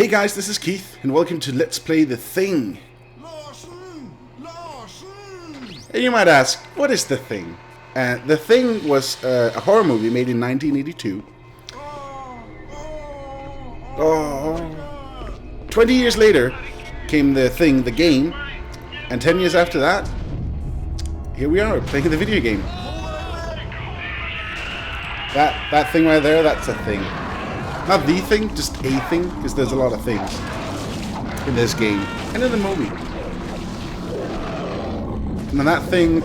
Hey guys, this is Keith, and welcome to Let's Play The Thing. And you might ask, what is The Thing? The Thing was a horror movie made in 1982. 20 years later came The Thing, the game, and 10 years after that, here we are, playing the video game. That thing right there, that's a thing. Not the thing, just a thing, because there's a lot of things in this game, and in the movie. And that thing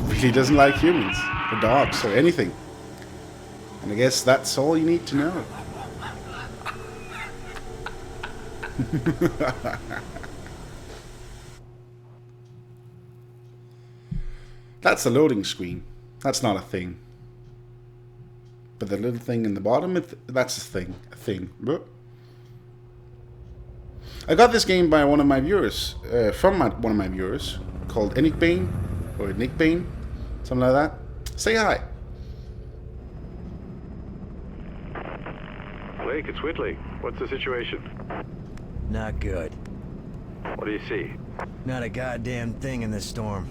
really doesn't like humans, or dogs, or anything. And I guess that's all you need to know. That's the loading screen. That's not a thing. But the little thing in the bottom, that's a thing. A thing. I got this game by one of my viewers, one of my viewers, called Nick Bain, or Nick Bain, something like that. Say hi. Blake, it's Whitley. What's the situation? Not good. What do you see? Not a goddamn thing in this storm.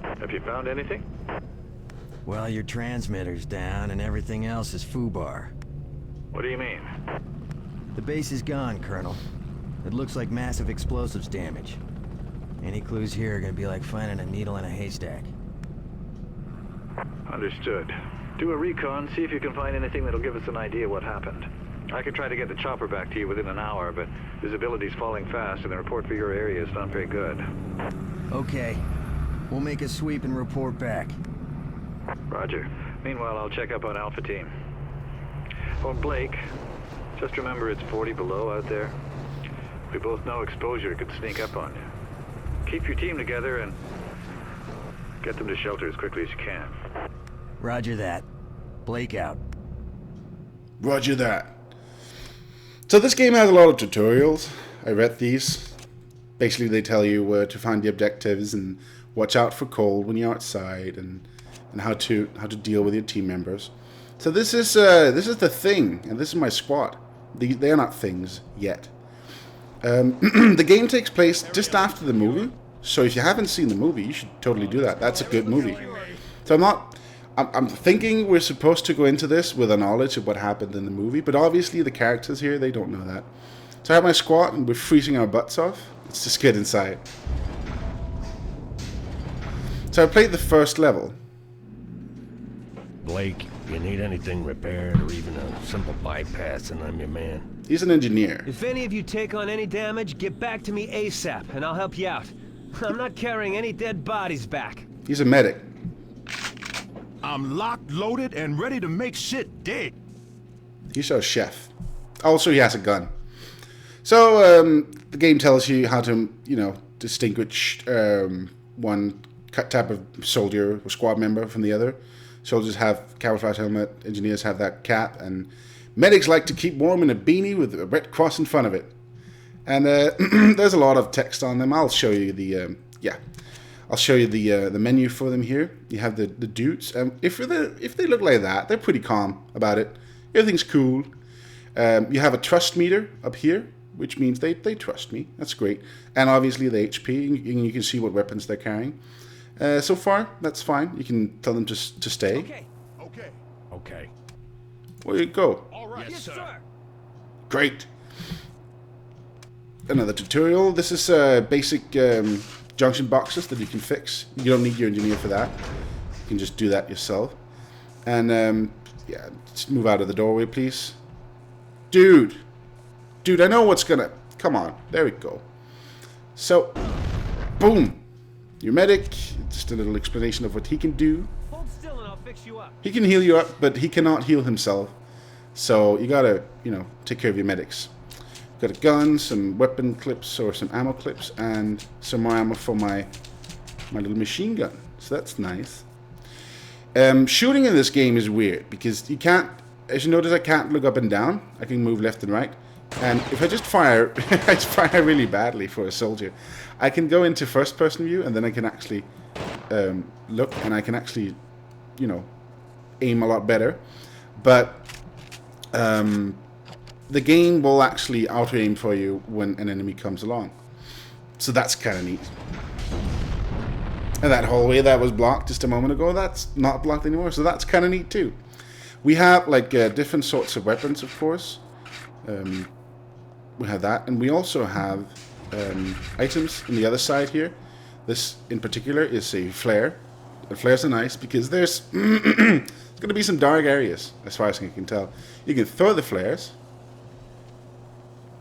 Have you found anything? Well, your transmitter's down and everything else is foobar. What do you mean? The base is gone, Colonel. It looks like massive explosives damage. Any clues here are gonna be like finding a needle in a haystack. Understood. Do a recon, see if you can find anything that'll give us an idea what happened. I can try to get the chopper back to you within an hour, but visibility's falling fast and the report for your area is not very good. Okay. We'll make a sweep and report back. Roger. Meanwhile, I'll check up on Alpha Team. Oh, Blake, just remember it's 40 below out there. We both know exposure could sneak up on you. Keep your team together and get them to shelter as quickly as you can. Roger that. Blake out. Roger that. So this game has a lot of tutorials. I read these. Basically, they tell you where to find the objectives and watch out for cold when you're outside, and how to deal with your team members. So this is the thing, and this is my squad. They are not things yet. The game takes place just after the movie, so if you haven't seen the movie, you should totally do that. That's a good movie. So I'm thinking we're supposed to go into this with a knowledge of what happened in the movie, but obviously the characters here, they don't know that. So I have my squad, and we're freezing our butts off. Let's just get inside. So I played the first level. Blake, you need anything repaired or even a simple bypass, and I'm your man. He's an engineer. If any of you take on any damage, get back to me ASAP, and I'll help you out. I'm not carrying any dead bodies back. He's a medic. I'm locked, loaded, and ready to make shit dead. He's our chef. Also, he has a gun. So the game tells you how to, distinguish one type of soldier or squad member from the other. Soldiers have camouflage helmet, engineers have that cap, and medics like to keep warm in a beanie with a red cross in front of it. And there's a lot of text on them. I'll show you the the menu for them here. You have the dudes. If they look like that, they're pretty calm about it. Everything's cool. You have a trust meter up here, which means they trust me. That's great. And obviously the HP, and you can see what weapons they're carrying. So far, that's fine. You can tell them to stay. Okay. Where you go? All right. Yes, sir. Great. Another tutorial. This is basic junction boxes that you can fix. You don't need your engineer for that. You can just do that yourself. And yeah, just move out of the doorway, please. Dude, I know what's gonna... Come on. There we go. So, boom. Your medic, just a little explanation of what he can do. Hold still and I'll fix you up. He can heal you up, but he cannot heal himself. So you gotta, take care of your medics. Got a gun, some weapon clips or some ammo clips, and some more ammo for my little machine gun. So that's nice. Shooting in this game is weird because you can't, as you notice, I can't look up and down. I can move left and right. And if I just fire, I fire really badly for a soldier. I can go into first person view, and then I can actually look, and I can actually, aim a lot better. But the game will actually auto-aim for you when an enemy comes along. So that's kind of neat. And that hallway that was blocked just a moment ago, that's not blocked anymore. So that's kind of neat too. We have like different sorts of weapons, of course. We have that, and we also have items on the other side here. This in particular is a flare. And flares are nice because there's going to be some dark areas, as far as I can tell. You can throw the flares,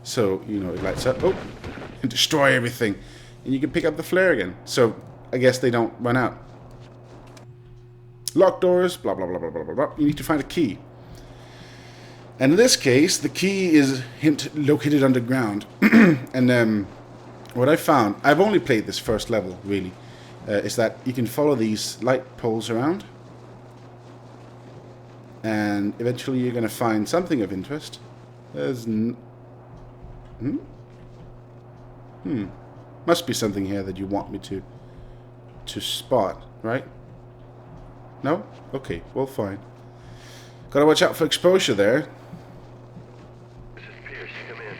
so you know it lights up, and destroy everything, and you can pick up the flare again. So I guess they don't run out. Locked doors, blah blah blah blah blah blah blah. You need to find a key, and in this case, the key is located underground. And what I found, I've only played this first level really. Is that you can follow these light poles around, and eventually you're going to find something of interest. There's must be something here that you want me to spot, right? No? Okay, well, fine. Gotta watch out for exposure there. This is Pierce. Come in.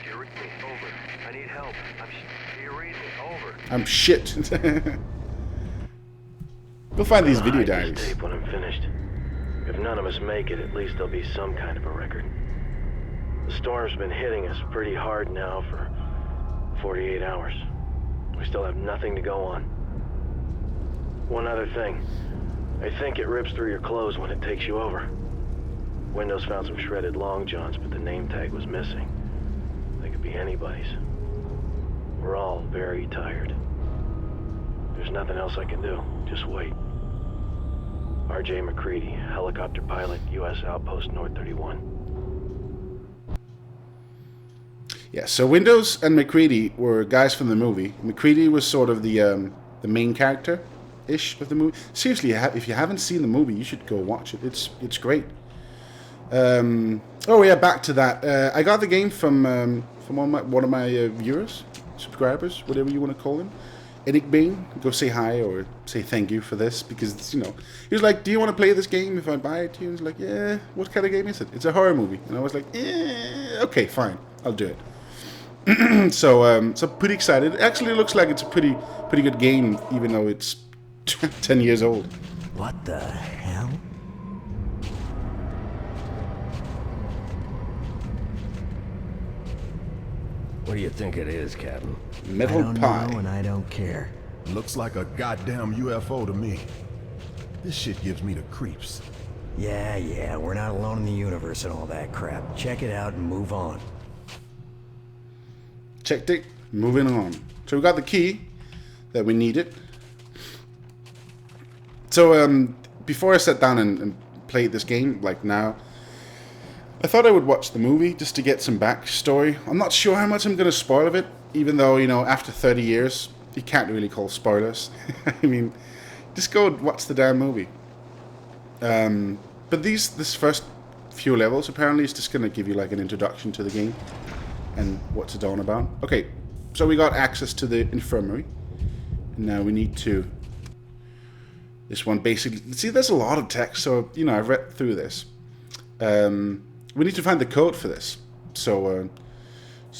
Do you read me? Over. I need help. Do you read me? Over. I'm shit. We'll find these video diaries. Tape when I'm finished. If none of us make it, at least there'll be some kind of a record. The storm's been hitting us pretty hard now for 48 hours. We still have nothing to go on. One other thing. I think it rips through your clothes when it takes you over. Windows found some shredded long johns, but the name tag was missing. They could be anybody's. We're all very tired. There's nothing else I can do. Just wait. R.J. McCready, helicopter pilot, U.S. Outpost North 31. Yeah, so Windows and McCready were guys from the movie. McCready was sort of the main character-ish of the movie. Seriously, if you haven't seen the movie, you should go watch it. It's great. Oh yeah, back to that. I got the game from one of my viewers, subscribers, whatever you want to call him. Eric Bain, go say hi or say thank you for this, because, you know, he was like, do you want to play this game if I buy it to you? He was like, yeah, what kind of game is it? It's a horror movie. And I was like, okay, fine, I'll do it. So pretty excited. It actually looks like it's a pretty good game, even though it's 10 years old. What the hell? What do you think it is, Captain? Metal I don't pie. know and I don't care. Looks like a goddamn UFO to me. This shit gives me the creeps. Yeah, we're not alone in the universe and all that crap. Check it out and move on. Checked it. Moving on. So we got the key that we needed. So before I sat down and played this game, like now, I thought I would watch the movie just to get some backstory. I'm not sure how much I'm going to spoil of it, even though, you know, after 30 years, you can't really call spoilers. I mean, just go watch the damn movie. But this first few levels apparently is just going to give you like an introduction to the game and what's it all about. Okay, so we got access to the infirmary. And now we need to... This one basically... See, there's a lot of text, so, you know, I've read through this. We need to find the code for this. So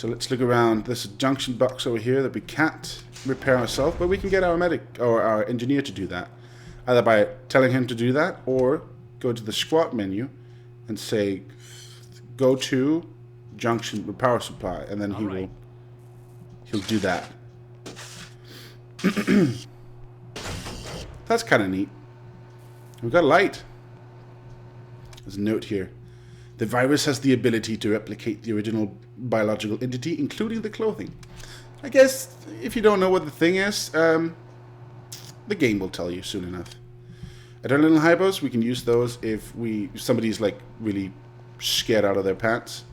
let's look around. There's a junction box over here that we can't repair ourselves, but we can get our medic or our engineer to do that. Either by telling him to do that, or go to the squad menu and say, go to junction with power supply, and then he'll do that. That's kind of neat. We've got a light. There's a note here. The virus has the ability to replicate the original biological entity, including the clothing. I guess if you don't know what the thing is, the game will tell you soon enough. Adrenaline hypos, we can use those if somebody's like really scared out of their pants.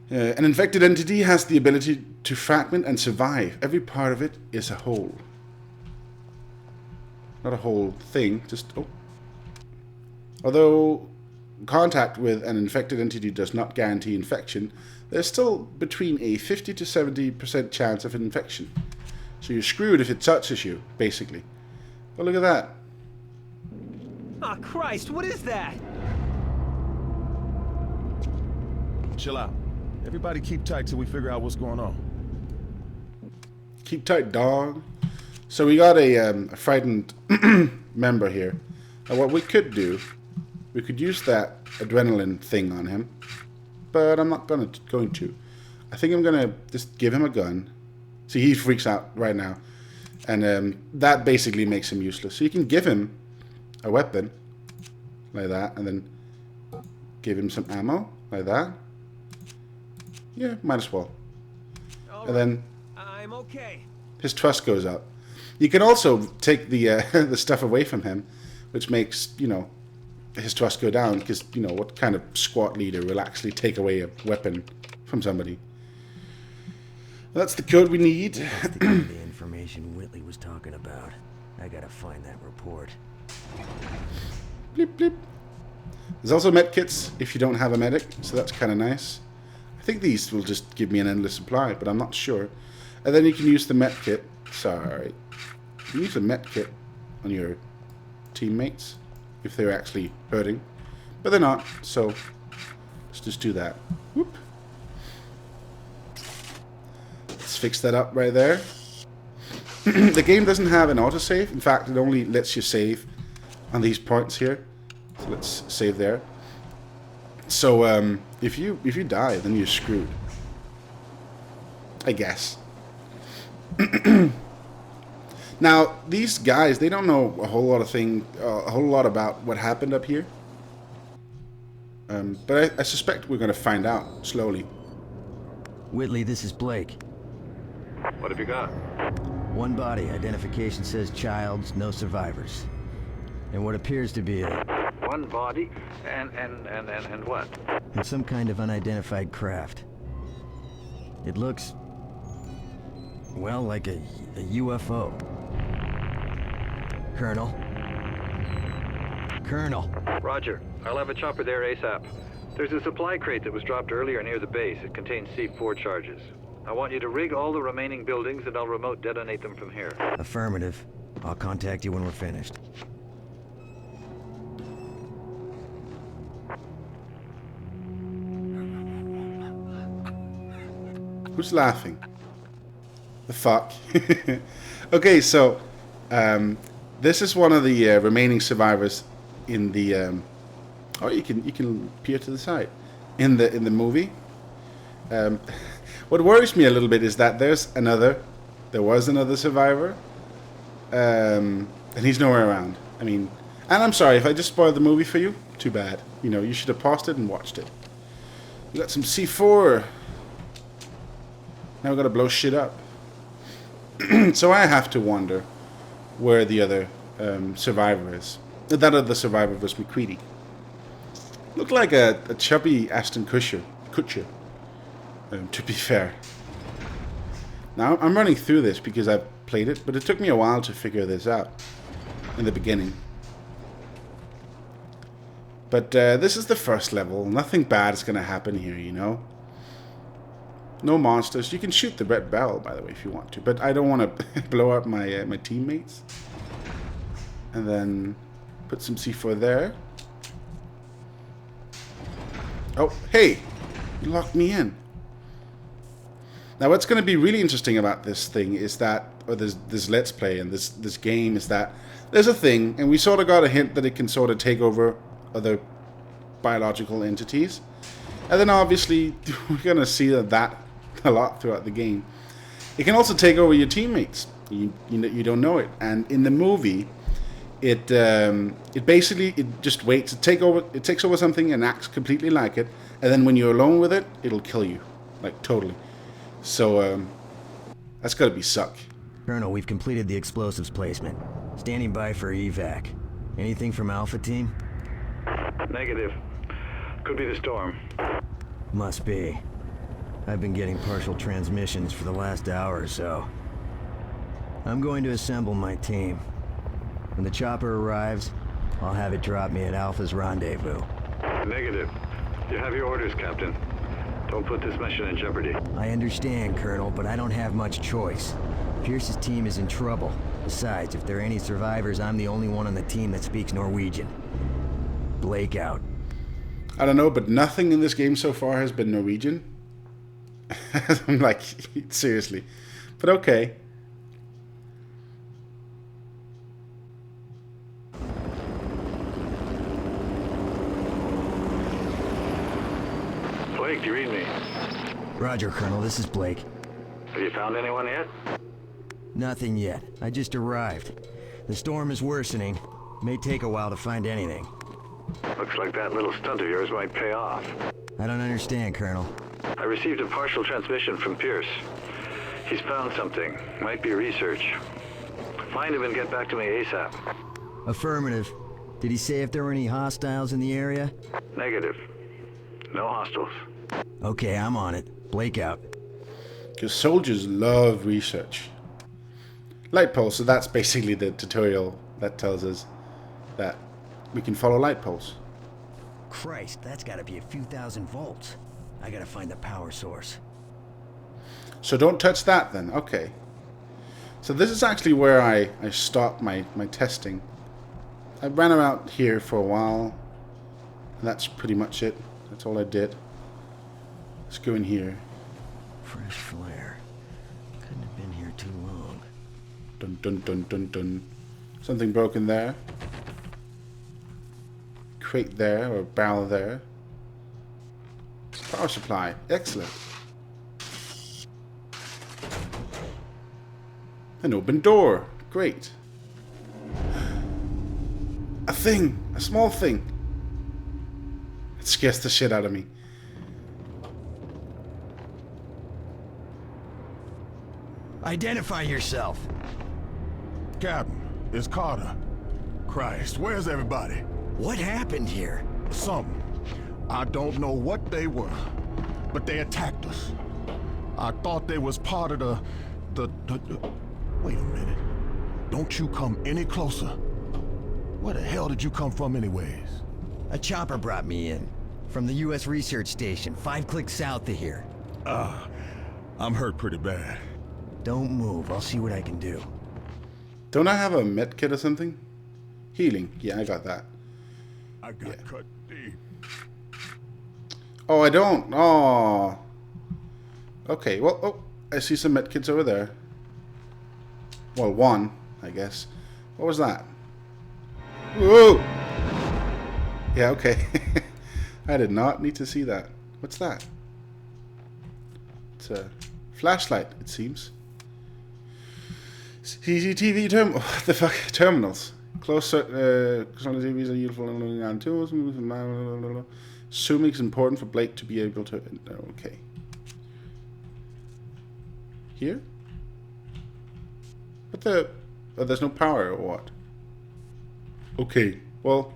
An infected entity has the ability to fragment and survive. Every part of it is a whole. Not a whole thing, just... Oh. Although contact with an infected entity does not guarantee infection, there's still between a 50 to 70% chance of an infection. So you're screwed if it touches you, basically. But look at that. Oh, Christ, what is that? Chill out. Everybody keep tight till we figure out what's going on. Keep tight, dog. So we got a frightened member here. And what we could do, we could use that adrenaline thing on him, but I'm not going to. I think I'm gonna just give him a gun. See, he freaks out right now, and that basically makes him useless. So you can give him a weapon like that, and then give him some ammo like that. Yeah, might as well. And then I'm okay. his trust goes up. You can also take the the stuff away from him, which makes, you know, his trust go down, because, you know, what kind of squad leader will actually take away a weapon from somebody? That's the code we need. The information Whitley was talking about. I gotta find that report. Bleep, bleep. There's also med kits if you don't have a medic, so that's kind of nice. I think these will just give me an endless supply, but I'm not sure. And then you can use the med kit. Sorry. You can use the med kit on your teammates if they're actually hurting, but they're not, so let's just do that. Whoop. Let's fix that up right there. The game doesn't have an autosave. In fact, it only lets you save on these points here. So let's save there. So if you die, then you're screwed, I guess. Now these guys, they don't know a whole lot about what happened up here. But I suspect we're going to find out slowly. Whitley, this is Blake. What have you got? One body. Identification says Childs, no survivors. And what appears to be a... One body and what? in some kind of unidentified craft. It looks... well, like a UFO. Colonel? Colonel! Roger. I'll have a chopper there ASAP. There's a supply crate that was dropped earlier near the base. It contains C4 charges. I want you to rig all the remaining buildings and I'll remote detonate them from here. Affirmative. I'll contact you when we're finished. Who's laughing? The fuck? Okay, so this is one of the remaining survivors in the oh, you can peer to the side in the movie. What worries me a little bit is that there was another survivor, and he's nowhere around. I mean, and I'm sorry if I just spoiled the movie for you. Too bad. You know, you should have paused it and watched it. We got some C4. Now we gotta blow shit up. So I have to wonder where the other survivor is. That other survivor was McCready. Looked like a chubby Ashton Kutcher. To be fair. Now I'm running through this because I've played it, but it took me a while to figure this out in the beginning. But this is the first level. Nothing bad is gonna happen here, you know. No monsters. You can shoot the red barrel, by the way, if you want to. But I don't want to blow up my my teammates. And then put some C4 there. Oh, hey! You locked me in. Now, what's going to be really interesting about this thing is that, or this Let's Play and this game, is that there's a thing, and we sort of got a hint that it can sort of take over other biological entities. And then obviously, we're going to see that a lot throughout the game. It can also take over your teammates. You don't know it. And in the movie, it basically just waits. It takes over something and acts completely like it. And then when you're alone with it, it'll kill you, like totally. So that's got to be suck. Colonel, we've completed the explosives placement. Standing by for evac. Anything from Alpha Team? Negative. Could be the storm. Must be. I've been getting partial transmissions for the last hour or so. I'm going to assemble my team. When the chopper arrives, I'll have it drop me at Alpha's rendezvous. Negative. You have your orders, Captain. Don't put this mission in jeopardy. I understand, Colonel, but I don't have much choice. Pierce's team is in trouble. Besides, if there are any survivors, I'm the only one on the team that speaks Norwegian. Blake out. I don't know, but nothing in this game so far has been Norwegian. I'm like, seriously. But okay. Blake, do you read me? Roger, Colonel. This is Blake. Have you found anyone yet? Nothing yet. I just arrived. The storm is worsening. May take a while to find anything. Looks like that little stunt of yours might pay off. I don't understand, Colonel. I received a partial transmission from Pierce. He's found something. Might be research. Find him and get back to me ASAP. Affirmative. Did he say if there were any hostiles in the area? Negative. No hostiles. Okay, I'm on it. Blake out. Because soldiers love research. Light poles, so that's basically the tutorial that tells us that we can follow light poles. Christ, that's gotta be a few thousand volts. I gotta find the power source. So don't touch that then. Okay. So this is actually where I stopped my testing. I ran around here for a while. And that's pretty much it. That's all I did. Let's go in here. Fresh flare. Couldn't have been here too long. Dun dun dun dun dun. Something broken there. Crate there, or barrel there. Power supply. Excellent. An open door. Great. A thing. A small thing. It scares the shit out of me. Identify yourself. Captain, it's Carter. Christ, where's everybody? What happened here? Something. I don't know what they were, but they attacked us. I thought they was part of the... Wait a minute. Don't you come any closer. Where the hell did you come from anyways? A chopper brought me in. From the U.S. Research Station, 5 clicks south of here. I'm hurt pretty bad. Don't move. I'll see what I can do. Don't I have a med kit or something? Healing. Yeah, I got that. I got cut deep. Oh, I don't. Oh. Okay, well, oh, I see some med kits over there. Well, one, I guess. What was that? Whoa! Yeah, okay. I did not need to see that. What's that? It's a flashlight, it seems. CCTV terminal. What the fuck? Terminals. Close TVs are useful on tools. Zooming is important for Blake to be able to. Okay. Here? What the? Oh, there's no power or what? Okay. Well.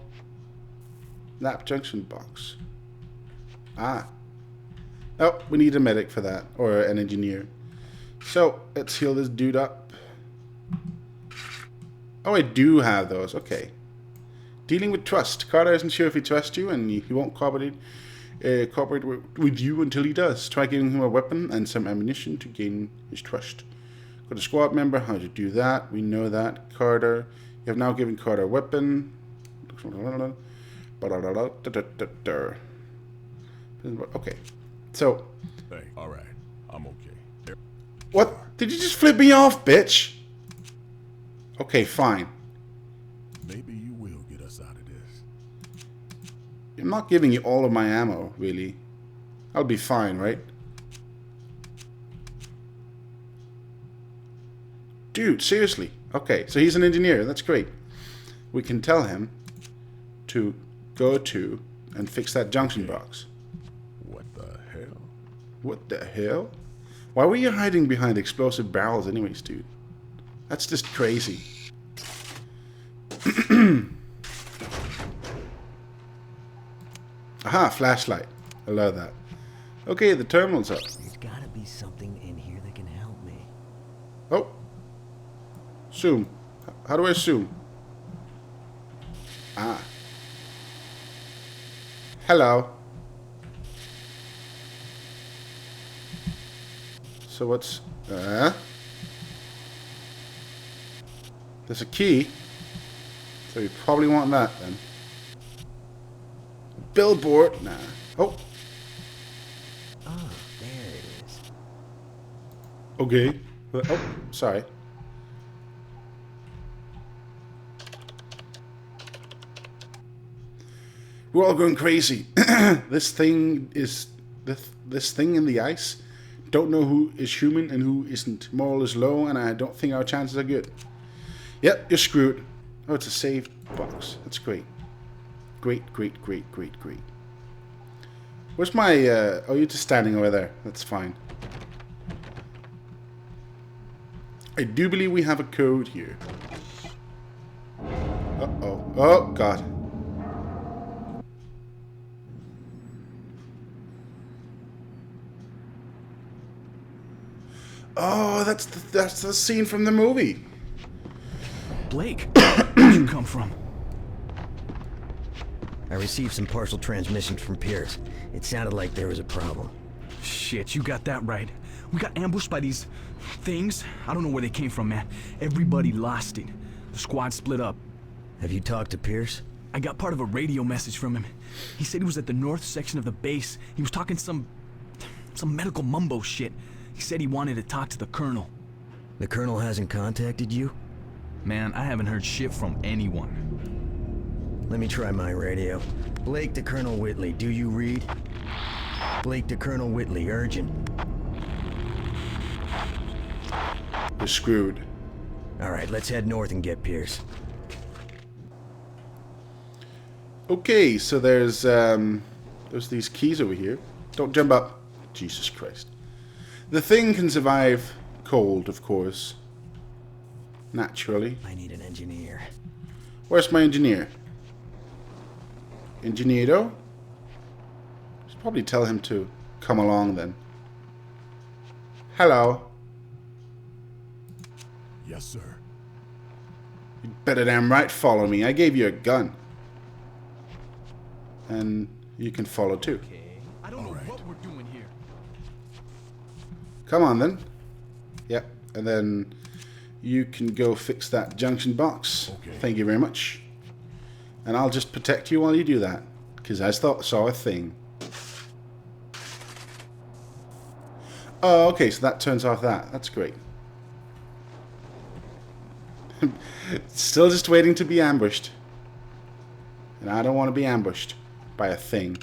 Lap junction box. Ah. Oh, we need a medic for that, or an engineer. So let's heal this dude up. Oh, I do have those. Okay. Dealing with trust. Carter isn't sure if he trusts you, and he won't cooperate with you until he does. Try giving him a weapon and some ammunition to gain his trust. Got a squad member. How to do that? We know that. Carter. You have now given Carter a weapon. Okay. So. Hey, all right. I'm okay. What? Did you just flip me off, bitch? Okay, fine. Maybe you will get us out of this. I'm not giving you all of my ammo, really. I'll be fine, right? Dude, seriously. Okay, so he's an engineer. That's great. We can tell him to go to and fix that junction box. What the hell? What the hell? Why were you hiding behind explosive barrels anyways, dude? That's just crazy. Aha, flashlight. I love that. Okay, the terminal's up. There's gotta be something in here that can help me. Oh. Zoom. How do I zoom? Ah. Hello. So what's... There's a key. So you probably want that then. billboard. Nah. Oh. Oh, there it is. Okay. Oh, sorry. We're all going crazy. This thing is this thing in the ice. Don't know who is human and who isn't. Moral is low, and I don't think our chances are good. Yep, you're screwed. Oh, it's a saved box. That's great. Great. Where's my? Oh, you're just standing over there. That's fine. I do believe we have a code here. Uh-oh. Oh, God. Oh, that's the scene from the movie. Blake, where'd you come from? I received some partial transmissions from Pierce. It sounded like there was a problem. Shit, you got that right. We got ambushed by these things. I don't know where they came from, man. Everybody lost it. The squad split up. Have you talked to Pierce? I got part of a radio message from him. He said he was at the north section of the base. He was talking some medical mumbo shit. He said he wanted to talk to the colonel. The colonel hasn't contacted you? Man, I haven't heard shit from anyone. Let me try my radio. Blake to Colonel Whitley, do you read? Blake to Colonel Whitley, urgent. You're screwed. Alright, let's head north and get Pierce. Okay, so there's these keys over here. Don't jump up. Jesus Christ. The thing can survive cold, of course. Naturally. I need an engineer. Where's my engineer? Ingeniero? Should probably tell him to come along then. Hello. Yes, sir. You better damn right follow me. I gave you a gun. And you can follow too. I don't know what we're doing here. Come on then. Yep. And then you can go fix that junction box. Okay. Thank you very much. And I'll just protect you while you do that. Because I saw a thing. Oh, okay. So that turns off that. That's great. Still just waiting to be ambushed. And I don't want to be ambushed by a thing.